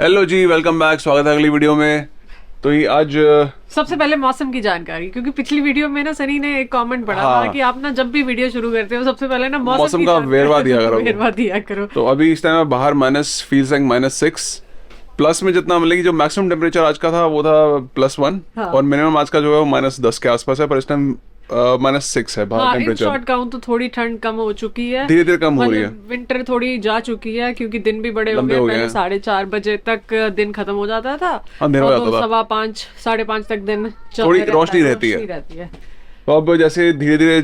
Hello जी, welcome back. स्वागत है अगली वीडियो में। तो ये आज सबसे पहले मौसम की जानकारी, क्योंकि पिछली वीडियो में ना सनी ने एक कमेंट पढ़ा हाँ, था कि आप ना जब भी वीडियो शुरू करते हो सबसे पहले ना मौसम की का वेरवा दिया करो। वेरवा दिया करो। तो अभी इस टाइम बाहर माइनस फील्स लाइक -6, प्लस में जितना मतलब कि जो मैक्सिमम टेम्परेचर आज का था वो था +1 हाँ। और मिनिमम आज का जो है वो -10 के आसपास है। पर इस टाइम -6 है बाहर हाँ, इन टेम्परेचर। शॉर्ट कहूँ तो थोड़ी ठंड कम हो चुकी है, धीरे धीरे कम हो रही है। विंटर थोड़ी जा चुकी है क्योंकि दिन भी बड़े हो लंबे गए। हो गए पहले हैं। 4:30 बजे तक दिन खत्म हो जाता था, अंधेरा हो अब जाता था। 5:15 5:30 तक दिन थोड़ी रोशनी रहती है। तो अब जैसे धीरे धीरे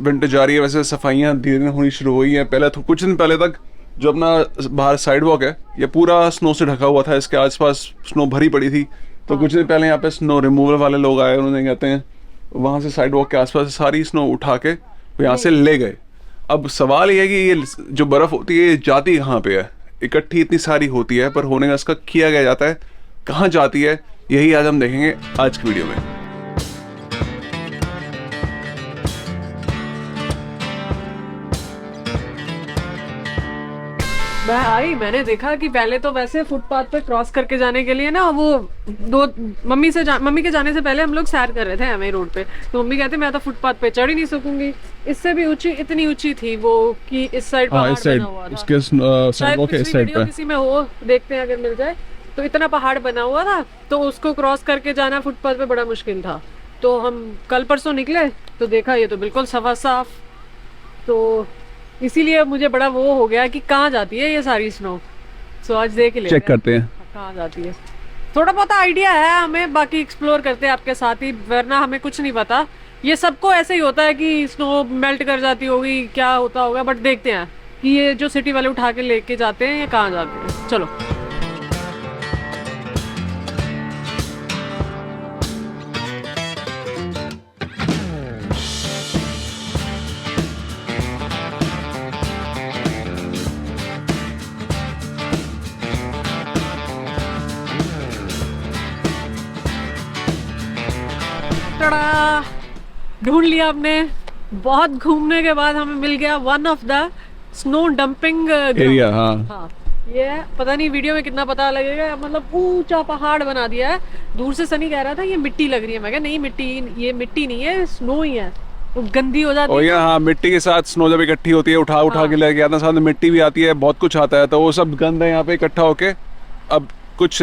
विंटर जा रही है, वैसे सफाइयाँ धीरे धीरे होनी शुरू हुई हैं। पहले तो कुछ दिन पहले तक जो अपना बाहर साइड वॉक है ये पूरा स्नो से ढका हुआ था, इसके आसपास स्नो भरी पड़ी थी। तो कुछ दिन पहले यहाँ पे स्नो रिमूवल वाले लोग आए, उन्होंने कहते हैं वहाँ से साइड वॉक के आसपास सारी स्नो उठा के वो यहाँ से ले गए। अब सवाल ये है कि ये जो बर्फ़ होती है ये जाती कहाँ पे है? इकट्ठी इतनी सारी होती है पर होने का इसका किया गया जाता है कहाँ जाती है, यही आज हम देखेंगे आज की वीडियो में। मैंने देखा कि पहले तो वैसे फुटपाथ पे क्रॉस करके जाने के लिए ना वो मम्मी के जाने से पहले हम लोग सैर कर रहे थे एमए रोड पे, तो मम्मी कहते मैं तो फुटपाथ पे चढ़ ही नहीं सकूंगी। इससे भी ऊंची, इतनी ऊंची थी वो कि इस साइड पहाड़ बना हुआ था। इसके शायद पिछली वीडियो किसी में हो, देखते हैं अगर मिल जाए। तो इतना पहाड़ बना हुआ था तो उसको क्रॉस करके जाना फुटपाथ पे बड़ा मुश्किल था। तो हम कल परसों निकले तो देखा ये तो बिल्कुल सफा साफ। तो इसीलिए मुझे बड़ा वो हो गया कि कहाँ जाती है ये सारी स्नो। सो आज देख ही लेते हैं, चेक करते हैं कहाँ जाती है। थोड़ा बहुत आइडिया है हमें, बाकी एक्सप्लोर करते हैं आपके साथ ही, वरना हमें कुछ नहीं पता। ये सबको ऐसे ही होता है कि स्नो मेल्ट कर जाती होगी, क्या होता होगा, बट देखते हैं कि ये जो सिटी वाले उठा के लेके जाते हैं ये कहाँ जाते हैं। चलो टड़ा, ढूंढ लिया हमने। बहुत घूमने के बाद हमें मिल गया one of the snow dumping area. हाँ, हाँ, ये पता नहीं वीडियो में कितना पता लगेगा, मतलब ऊंचा पहाड़ बना दिया है। दूर से सनी कह रहा था ये मिट्टी लग रही है, मैं कहा नहीं मिट्टी, ये मिट्टी नहीं है, स्नो ही है, वो गंदी हो जाती है। हाँ, मिट्टी के साथ स्नो जब इकट्ठी होती है उठा के लेके आता है, साथ में मिट्टी भी आती है, बहुत कुछ आता है, तो वो सब गंद है यहाँ पे इकट्ठा होके। अब कुछ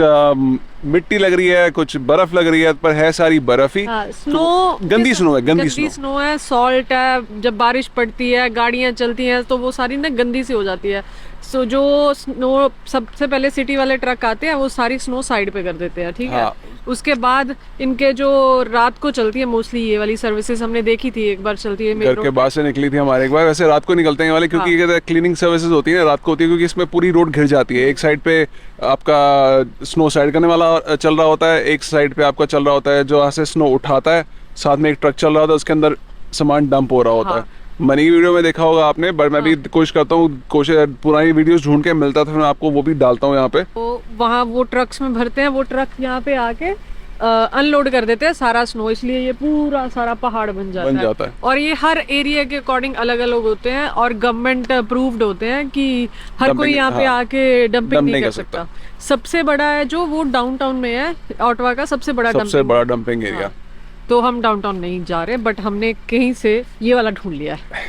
मिट्टी लग रही है, कुछ बर्फ लग रही है, पर है सारी बर्फ ही। स्नो गंदी स्नो है, गंदी स्नो है, सॉल्ट है। जब बारिश पड़ती है, गाड़ियां चलती हैं, तो वो सारी ना गंदी सी हो जाती है। सो जो स्नो सबसे पहले सिटी वाले ट्रक आते हैं वो सारी स्नो साइड पे कर देते हैं, ठीक है। उसके बाद इनके जो रात को चलती है, मोस्टली ये वाली सर्विसेज हमने देखी थी, एक बार चलती है घर के बाहर से निकली थी हमारे एक बार। वैसे रात को निकलते हैं वाले, क्योंकि ये क्लीनिंग सर्विसेज होती है रात को होती है, क्योंकि इसमें पूरी रोड घिर जाती है। एक साइड पे आपका स्नो साइड करने वाला चल रहा होता है, एक साइड पे आपका चल रहा होता है जो यहाँ से स्नो उठाता है, साथ में एक ट्रक चल रहा होता है, उसके अंदर सामान डंप हो रहा होता है। मैंने वीडियो में देखा होगा आपने, बट मैं भी कोशिश करता हूँ, पुरानी वीडियोस ढूंढ के मिलता था, मैं आपको वो भी डालता हूँ यहाँ पे। तो वहाँ वो ट्रक्स में भरते हैं, वो ट्रक यहाँ पे आके अनलोड कर देते हैं सारा स्नो, इसलिए ये पूरा सारा पहाड़ बन जाता है। और ये हर एरिया के अकॉर्डिंग अलग अलग होते हैं और गवर्नमेंट अप्रूव्ड होते हैं कि हर कोई यहाँ पे आके डंपिंग नहीं कर सकता। सबसे बड़ा है जो वो डाउनटाउन में है, ऑटवा का सबसे बड़ा डंपिंग एरिया। तो हम डाउनटाउन नहीं जा रहे, बट हमने कहीं से ये वाला ढूंढ लिया है।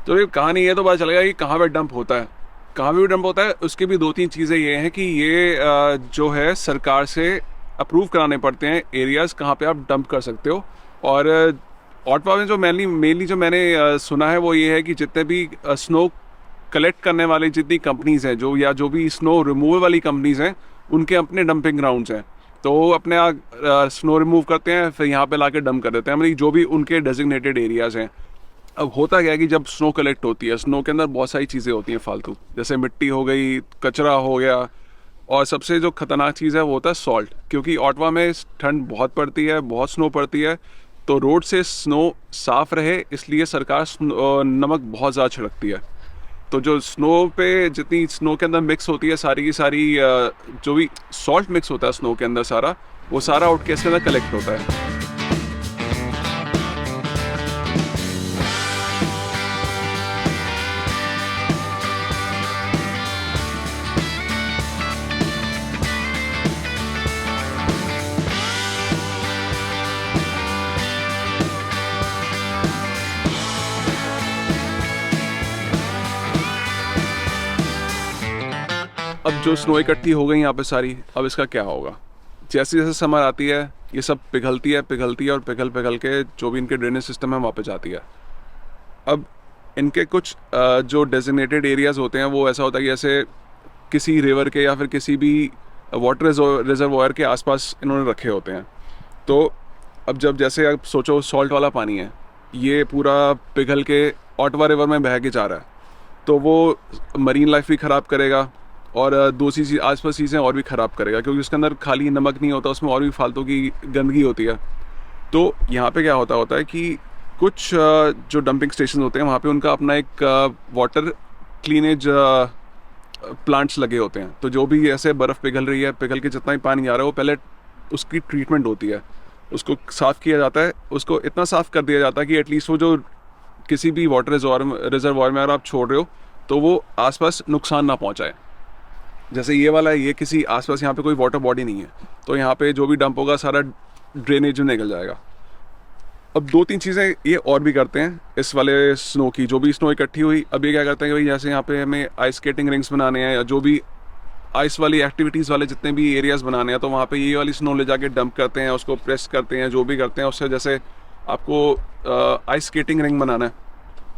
तो ये कहानी ये तो पता चलेगा कि कहाँ पे डंप होता है, कहाँ पे डंप होता है। उसकी भी 2-3 चीज़ें ये हैं कि ये जो है सरकार से अप्रूव कराने पड़ते हैं एरियाज़ कहाँ पे आप डंप कर सकते हो। और ऑटवा में जो मेनली जो मैंने सुना है वो ये है कि जितने भी स्नो कलेक्ट करने वाली जितनी कंपनीज़ हैं, जो भी स्नो रिमूवल वाली कंपनीज़ हैं, उनके अपने डंपिंग ग्राउंड्स हैं। तो वो अपने स्नो रिमूव करते हैं, फिर यहाँ पे लाके डंप कर देते हैं, मतलब जो भी उनके डेजिग्नेटेड एरियाज़ हैं। अब होता क्या है कि जब स्नो कलेक्ट होती है, स्नो के अंदर बहुत सारी चीज़ें होती हैं फालतू, जैसे मिट्टी हो गई, कचरा हो गया, और सबसे जो खतरनाक चीज़ है वो होता है सॉल्ट। क्योंकि ऑटवा में ठंड बहुत पड़ती है, बहुत स्नो पड़ती है, तो रोड से स्नो साफ़ रहे इसलिए सरकार नमक बहुत ज़्यादा छिड़कती है। तो जो स्नो पे जितनी स्नो के अंदर मिक्स होती है सारी की सारी, जो भी सॉल्ट मिक्स होता है स्नो के अंदर सारा, वो सारा उठ के इसके अंदर कलेक्ट होता है। जो स्नो इकट्ठी हो गई यहाँ पे सारी, अब इसका क्या होगा? जैसे जैसे समर आती है ये सब पिघलती है और पिघल के जो भी इनके ड्रेनेज सिस्टम है वहाँ पे जाती है। अब इनके कुछ जो डेजिग्नेटेड एरियाज़ होते हैं वो ऐसा होता है कि जैसे किसी रिवर के या फिर किसी भी वाटर रिजर्वॉयर के आसपास इन्होंने रखे होते हैं। तो अब जब जैसे आप सोचो सॉल्ट वाला पानी है, ये पूरा पिघल के ऑटवा रिवर में बह के जा रहा है, तो वो मरीन लाइफ भी ख़राब करेगा और दूसरी चीज़ आसपास चीज़ें और भी ख़राब करेगा, क्योंकि उसके अंदर खाली नमक नहीं होता, उसमें और भी फालतू की गंदगी होती है। तो यहाँ पे क्या होता है कि कुछ जो डंपिंग स्टेशन होते हैं वहाँ पे उनका अपना एक वाटर क्लीनेज प्लांट्स लगे होते हैं। तो जो भी ऐसे बर्फ़ पिघल रही है, पिघल के जितना भी पानी आ रहा है वो पहले उसकी ट्रीटमेंट होती है, उसको साफ़ किया जाता है, उसको इतना साफ़ कर दिया जाता है कि एटलीस्ट वो जो किसी भी वाटर रिजर्वॉयर में अगर आप छोड़ रहे हो तो वो आसपास नुकसान ना पहुंचाए। जैसे ये वाला है, ये किसी आसपास यहाँ पे कोई वाटर बॉडी नहीं है, तो यहाँ पे जो भी डंप होगा सारा ड्रेनेज में निकल जाएगा। अब 2-3 चीज़ें ये और भी करते हैं इस वाले स्नो की, जो भी स्नो इकट्ठी हुई, अब ये क्या करते हैं कि भाई जैसे यहाँ पे हमें आइस स्केटिंग रिंग्स बनाने हैं या जो भी आइस वाली एक्टिविटीज़ वाले जितने भी एरियाज़ बनाने हैं, तो वहाँ पे ये वाली स्नो ले जाके डंप करते हैं, उसको प्रेस करते हैं, जो भी करते हैं उससे। जैसे आपको आइस स्केटिंग रिंग बनाना है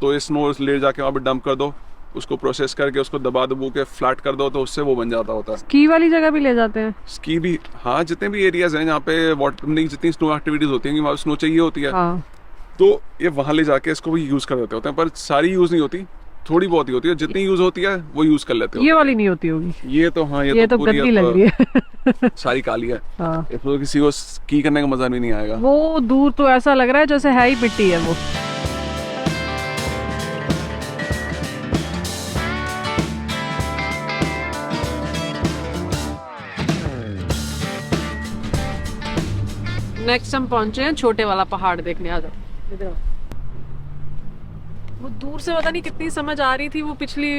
तो ये स्नो ले जाके वहाँ पे डंप कर दो, उसको प्रोसेस करके उसको दबा दबो के फ्लैट कर दो, तो उससे वो बन जाता होता है। स्की वाली जगह भी ले जाते हैं? स्की भी, हाँ, जितने भी एरियाज़ हैं जहाँ पे वाटर जितनी स्नो एक्टिविटीज़ होती हैं, वहाँ स्नो चाहिए होती है, हाँ। तो ये वहाँ ले जाके इसको भी यूज़ कर देते होते हैं, पर सारी यूज़ नहीं होती, थोड़ी बहुत ही होती है। जितनी यूज़ होती है वो यूज़ कर लेते हैं। ये वाली नहीं होती होगी? ये तो हाँ, ये तो गंदी लग रही है। सारी काली है। हाँ। तो किसी को स्की करने का मजा भी नहीं आएगा। वो दूर तो ऐसा लग रहा है जैसे है ही मिट्टी है वो। नेक्स्ट हम पहुंचे हैं छोटे वाला पहाड़ देखने। आ जाओ इधर। वो दूर से पता नहीं कितनी समझ आ रही थी वो पिछली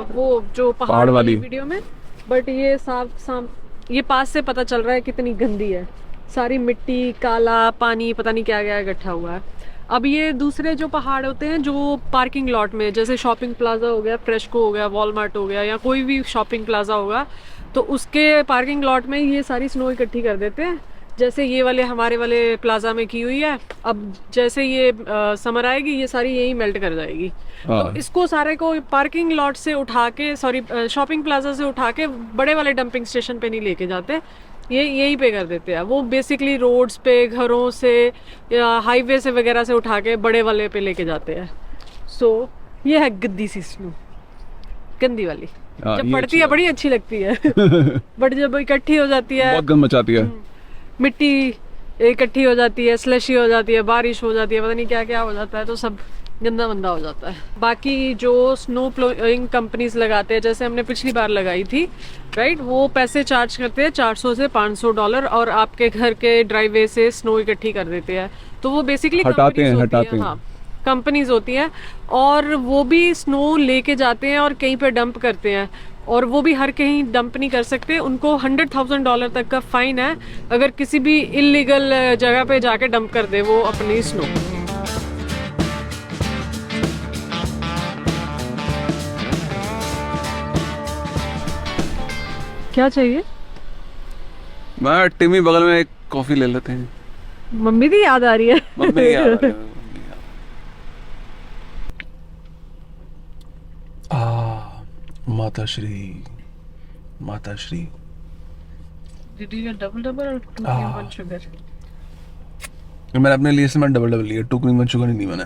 वो जो पहाड़ वाली वीडियो में, बट ये साफ ये पास से पता चल रहा है कितनी गंदी है, सारी मिट्टी, काला पानी, पता नहीं क्या क्या इकट्ठा हुआ है। अब ये दूसरे जो पहाड़ होते हैं जो पार्किंग लॉट में, जैसे शॉपिंग प्लाजा हो गया, फ्रेशको हो गया, वॉलमार्ट हो गया, या कोई भी शॉपिंग प्लाजा होगा, तो उसके पार्किंग लॉट में ये सारी स्नो इकट्ठी कर देते हैं, जैसे ये वाले हमारे वाले प्लाजा में की हुई है। अब जैसे ये समर आएगी ये सारी यही मेल्ट कर जाएगी, तो इसको सारे को पार्किंग लॉट से उठा के, सॉरी शॉपिंग प्लाजा से उठा के बड़े वाले डंपिंग स्टेशन पे नहीं लेके जाते, ये यहीं पे कर देते हैं। वो बेसिकली रोड्स पे, घरों से या हाईवे से वगैरह से उठा के बड़े वाले पे लेके जाते हैं। सो ये है गद्दी सी स्नो, गंदी वाली। जब पड़ती है बड़ी अच्छी लगती है बट जब इकट्ठी हो जाती है बहुत गंद मचाती है, मिट्टी इकट्ठी हो जाती है, स्लशी हो जाती है, बारिश हो जाती है, पता नहीं क्या क्या हो जाता है, तो सब गंदा मंदा हो जाता है। बाकी जो स्नो प्लोइंग कंपनीज लगाते हैं, जैसे हमने पिछली बार लगाई थी, राइट, वो पैसे चार्ज करते हैं $400 से $500 और आपके घर के ड्राइवे से स्नो इकट्ठी कर देते हैं। तो वो बेसिकली हटाते हैं। हाँ, कंपनीज होती हैं और वो भी स्नो लेके जाते हैं और कहीं पे डंप करते हैं, और वो भी हर कहीं डंप नहीं कर सकते। उनको $100,000 तक का फाइन है अगर किसी भी इलीगल जगह पे जाके डंप कर दे वो अपनी स्नो। क्या चाहिए? मैं टिमी बगल में एक कॉफी ले लेते हैं। मम्मी की याद आ रही है। मम्मी की याद आ रही है। माता Shri. Did you get double or 2 cream 1 sugar? मैंने अपने लिए से डबल लिया, 2 cream 1 sugar नहीं ली मैंने।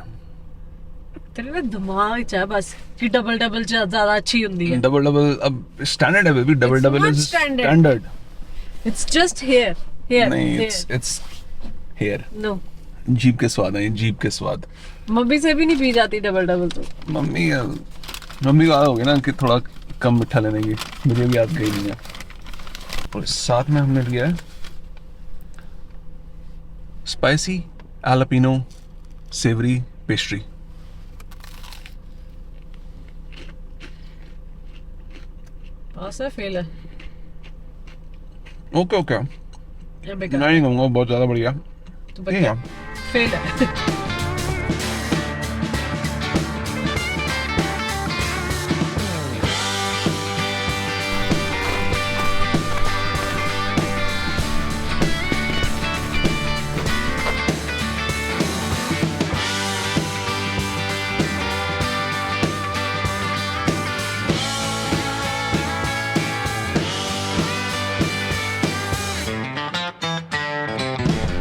तेरे में दिमाग है बस कि डबल ज्यादा अच्छी होती है। डबल अब स्टैंडर्ड है baby, double is standard. It's just here नहीं, इट्स हेयर। नो, जीभ के स्वाद है, जीभ के स्वाद। मम्मी से भी नहीं पी जाती डबल तो। मम्मी को आदत होगी ना कि थोड़ा कम मीठा लेने की, मुझे भी याद गई नहीं है। और साथ में हमने लिया है स्पाइसी एलापिनो सेवरी पेस्ट्री। पास है, फेल है? ओके नहीं कहूँगा बहुत ज़्यादा बढ़िया, तो फेल है।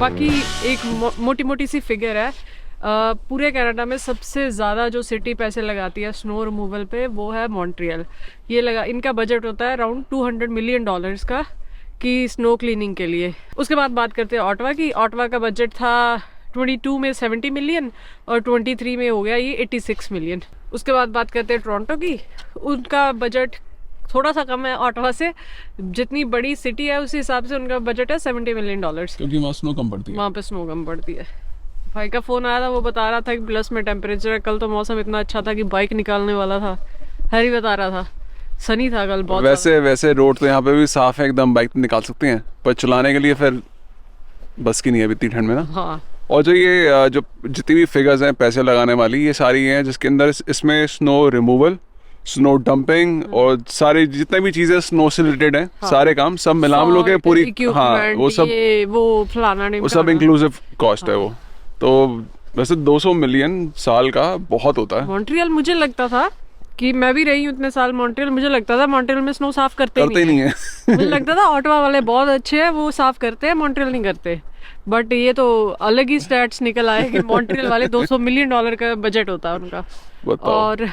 बाकी एक मोटी मोटी सी फिगर है, पूरे कनाडा में सबसे ज़्यादा जो सिटी पैसे लगाती है स्नो रिमूवल पे वो है मॉन्ट्रियल। ये लगा, इनका बजट होता है अराउंड $200 मिलियन का कि स्नो क्लीनिंग के लिए। उसके बाद बात करते हैं ऑटवा की। ऑटवा का बजट था 22 में 70 मिलियन और 23 में हो गया ये 86 मिलियन। उसके बाद बात करते हैं टोरंटो की। उनका बजट थोड़ा सा कम है ऑटवा से, जितनी बड़ी सिटी है उसी हिसाब से उनका बजट है $70 मिलियन, क्योंकि वहाँ स्नो कम पड़ती है। वहाँ पे स्नो कम पड़ती है। भाई का फ़ोन आया था, वो बता रहा था कि प्लस में टेम्परेचर है। कल तो मौसम इतना अच्छा था कि बाइक निकालने वाला था। हैरी बता रहा था सनी था कल बहुत। वैसे रोड तो यहाँ पे भी साफ है एकदम, बाइक निकाल सकते हैं, पर चलाने के लिए फिर बस की नहीं है इतनी ठंड में ना। हाँ। और जो ये जो जितनी भी फिगर्स हैं पैसे लगाने वाली, ये सारी हैं जिसके अंदर इसमें स्नो रिमूवल, स्नो डंपिंग और सारी जितनी भी चीजें स्नो से रिलेटेड हैं, सारे काम सब मिला मिलो के पूरी, हाँ वो सब, वो फलाना वो सब इंक्लूसिव कॉस्ट है वो। तो वैसे 200 मिलियन साल का बहुत होता है। मॉन्ट्रियल मुझे लगता था कि मैं भी रही हूँ इतने साल मॉन्ट्रियल, मुझे लगता था मॉन्ट्रियल में स्नो साफ करते नहीं है। मुझे लगता था ऑटवा वाले बहुत अच्छे हैं, वो साफ करते हैं, मॉन्ट्रियल नहीं करते। बट ये तो अलग ही स्टैट्स निकल आए कि मॉन्ट्रियल वाले $200 मिलियन का बजट होता है उनका। और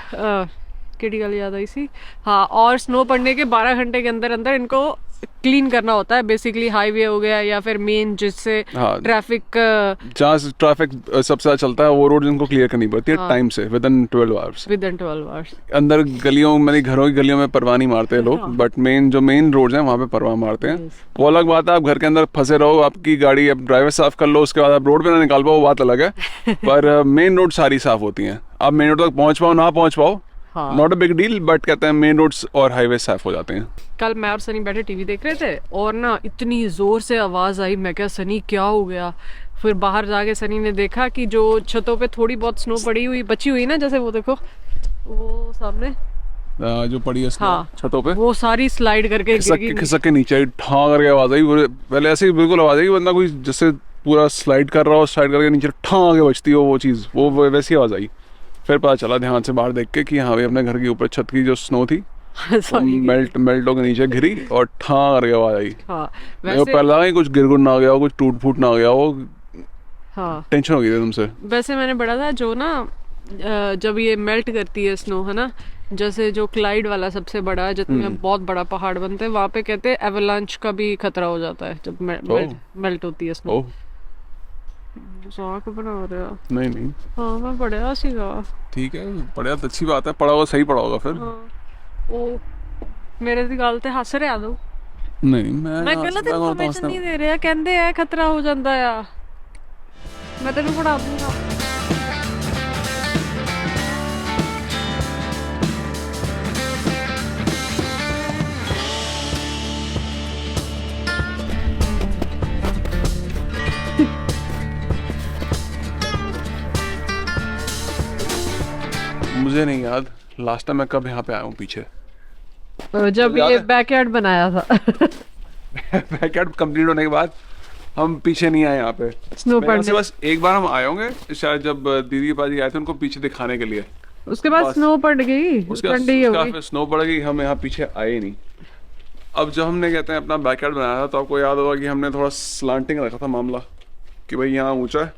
केडी गल याद आई सी, हाँ, और स्नो पड़ने के 12 घंटे के अंदर अंदर इनको क्लीन करना होता है। बेसिकली हाईवे हो गया या फिर मेन जिससे ट्रैफिक, जहाँ ट्रैफिक सबसे ज्यादा चलता है वो रोड इनको क्लियर करनी पड़ती है टाइम से, विदिन 12 आवर्स। अंदर गलियों में, घरों की गलियों में परवाह नहीं मारते हैं लोग, बट मेन रोड है वहाँ पे परवाह मारते हैं। वो अलग बात है, आप घर के अंदर फंसे रहो, आपकी गाड़ी अब ड्राइवर साफ कर लो, उसके बाद आप रोड पे ना निकाल पाओ, वो बात अलग है। पर मेन रोड सारी साफ होती हैं। आप मेन रोड तक पहुँच पाओ ना पहुँच पाओ, not a big deal, but कहते हैं मेन रोड्स और हाईवे साफ हो जाते हैं। कल मैं और सनी बैठे टीवी देख रहे थे और ना इतनी जोर से आवाज आई, मैं क्या सनी क्या हो गया। फिर बाहर जाके सनी ने देखा कि जो छतों पे थोड़ी बहुत स्नो पड़ी हुई बची हुई ना, जैसे वो देखो वो सामने जो पड़ी है स्नो छतों पे, वो सारी स्लाइड करके खिसक के नीचे ठा करके आवाज आई। पहले ऐसे ही बिल्कुल आवाज आई, बंदा कोई जैसे पूरा स्लाइड कर रहा हो, स्लाइड करके नीचे ठा के बचती हो वो चीज, वो वैसी आवाज आई। फिर पता चला ध्यान से बाहर देख के कि हाँ भाई अपने घर के ऊपर छत की जो स्नो थी मेल्ट होकर नीचे गिरी और ठा करके आवाज आई। पहला कुछ गिर ना गया हो, कुछ टूट फूट ना गया हो। हाँ, टेंशन हो गई थी तुमसे। वैसे मैंने पढ़ा था जो ना जब ये मेल्ट करती है स्नो, है ना, जैसे जो क्लाइड वाला सबसे बड़ा, जिसमें बहुत बड़ा पहाड़ बनते हैं, वहाँ पे कहते हैं एवलांच का भी खतरा हो जाता है जब मेल्ट होती है स्नो। बना रहा नहीं हाँ, मैं पढ़ा सीगा। ठीक है, पढ़ा तो अच्छी बात है, पढ़ा होगा सही पढ़ा होगा फिर। वो मेरे दी गल ते हस रहा तू। नहीं मैं गलत इन्फॉर्मेशन नहीं दे रहा, कहंदे है खतरा हो जाता है, मैं तेनू पढ़ा दूंगा। मुझे नहीं याद लास्ट टाइम मैं कब यहाँ पे आया हूँ पीछे, जब ये बैकयार्ड बनाया था। बैकयार्ड कंप्लीट होने के बाद हम पीछे नहीं आए यहाँ पे स्नो पड़ने। बस एक बार हम आए होंगे शायद, जब दीदी पाजी आए थे उनको पीछे दिखाने के लिए। उसके बाद स्नो पड़ गई, स्नो पड़ गई, हम यहाँ पीछे आए नहीं। अब जब हमने कहते हैं अपना बैकयार्ड बनाया था, तो आपको याद होगा कि हमने थोड़ा स्लांटिंग रखा था मामला, कि भाई यहाँ ऊंचा है,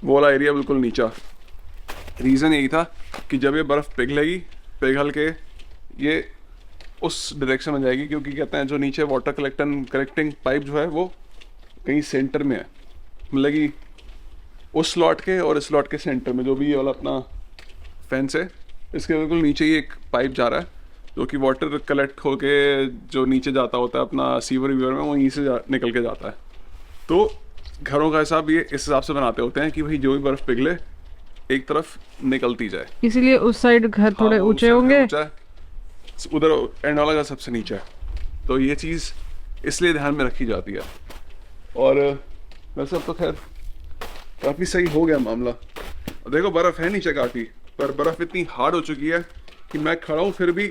वो वाला एरिया बिल्कुल नीचा। रीज़न यही था कि जब ये बर्फ़ पिघलेगी, पिघल के ये उस डायरेक्शन में जाएगी, क्योंकि कहते हैं जो नीचे वाटर कलेक्टिंग पाइप जो है वो कहीं सेंटर में है, मतलब कि उस स्लॉट के और इस स्लॉट के सेंटर में, जो भी ये वाला अपना फेंस है, इसके बिल्कुल नीचे ही एक पाइप जा रहा है, जो कि वाटर कलेक्ट होके जो नीचे जाता होता है अपना सीवर वीवर में, वहीं से निकल के जाता है। तो घरों का हिसाब ये इस हिसाब से बनाते होते हैं कि भाई जो भी बर्फ़ पिघले एक तरफ निकलती जाए, इसलिए उस साइड घर थोड़े ऊंचे होंगे, उधर एंड वाला घर सबसे नीचे है। तो ये चीज़ इसलिए ध्यान में रखी जाती है। और वैसे अब तो खैर काफ़ी सही हो गया मामला। देखो बर्फ़ है नीचे काफ़ी, पर बर्फ़ इतनी हार्ड हो चुकी है कि मैं खड़ा हूँ फिर भी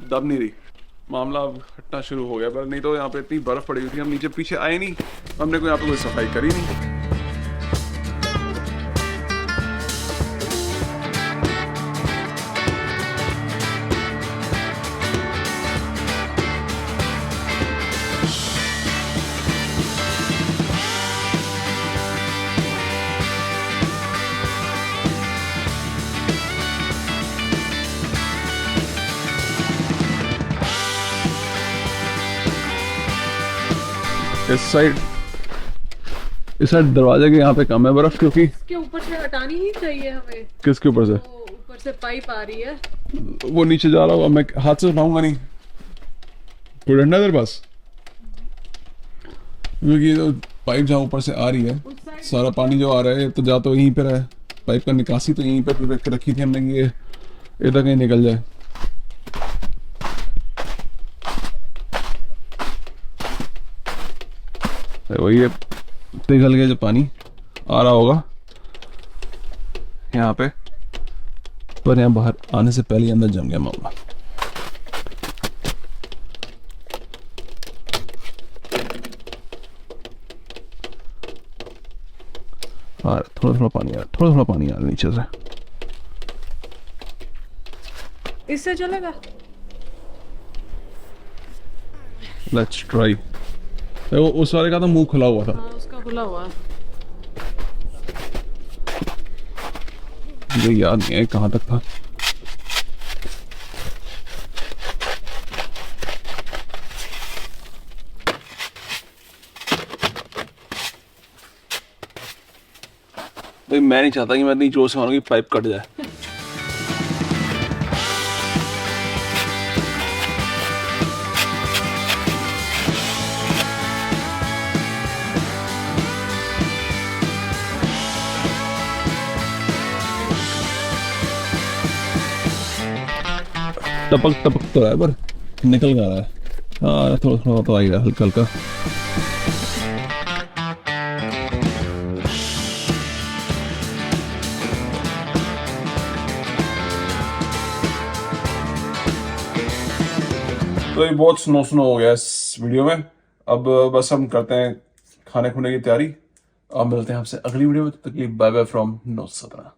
दब नहीं रही। मामला अब हटना शुरू हो गया, पर नहीं तो यहाँ पे इतनी बर्फ़ पड़ी हुई थी, हम नीचे पीछे आए नहीं, हमने कोई यहाँ पे कोई सफाई करी नहीं। इस साइड दरवाजे के यहाँ पे कम है बर्फ, क्योंकि इसके ऊपर से हटानी ही चाहिए हमें। किसके ऊपर से? वो ऊपर से पाइप आ रही है, वो नीचे जा रहा होगा, मैं हाथ से उठाऊंगा नहीं। कोई डंडा है तेरे पास? क्योंकि ये तो पाइप जहाँ ऊपर से आ रही है, सारा पानी जो आ रहा है तो जा तो यहीं पर है, पाइप का निकासी तो यहीं पर रखी थी हमने कि ये इधर कहीं निकल जाए। वही है, पिघल गया जो पानी आ रहा होगा यहाँ पे, पर यहाँ बाहर आने से पहले अंदर जम गया मामला। थोड़ा थोड़ा पानी आ रहा, थोड़ा थोड़ा पानी आ रहा नीचे से। इससे चलेगा? Let's try. वो उस वाले का तो मुंह खुला हुआ था। हाँ, उसका खुला हुआ है। मुझे याद नहीं है कहाँ तक था। भाई मैं नहीं चाहता कि मैं इतनी जोर से मारूं कि पाइप कट जाए। टपक टपक तो रहा है पर निकल जा रहा है। हाँ थोड़ा थोड़ा तो आ ही रहा है, हल्का हल्का। तो ये बहुत स्नो हो गया इस वीडियो में। अब बस हम करते हैं खाने खुने की तैयारी। अब मिलते हैं आपसे अगली वीडियो में, तब तक के लिए बाय बाय फ्रॉम नॉर्थ सदरा।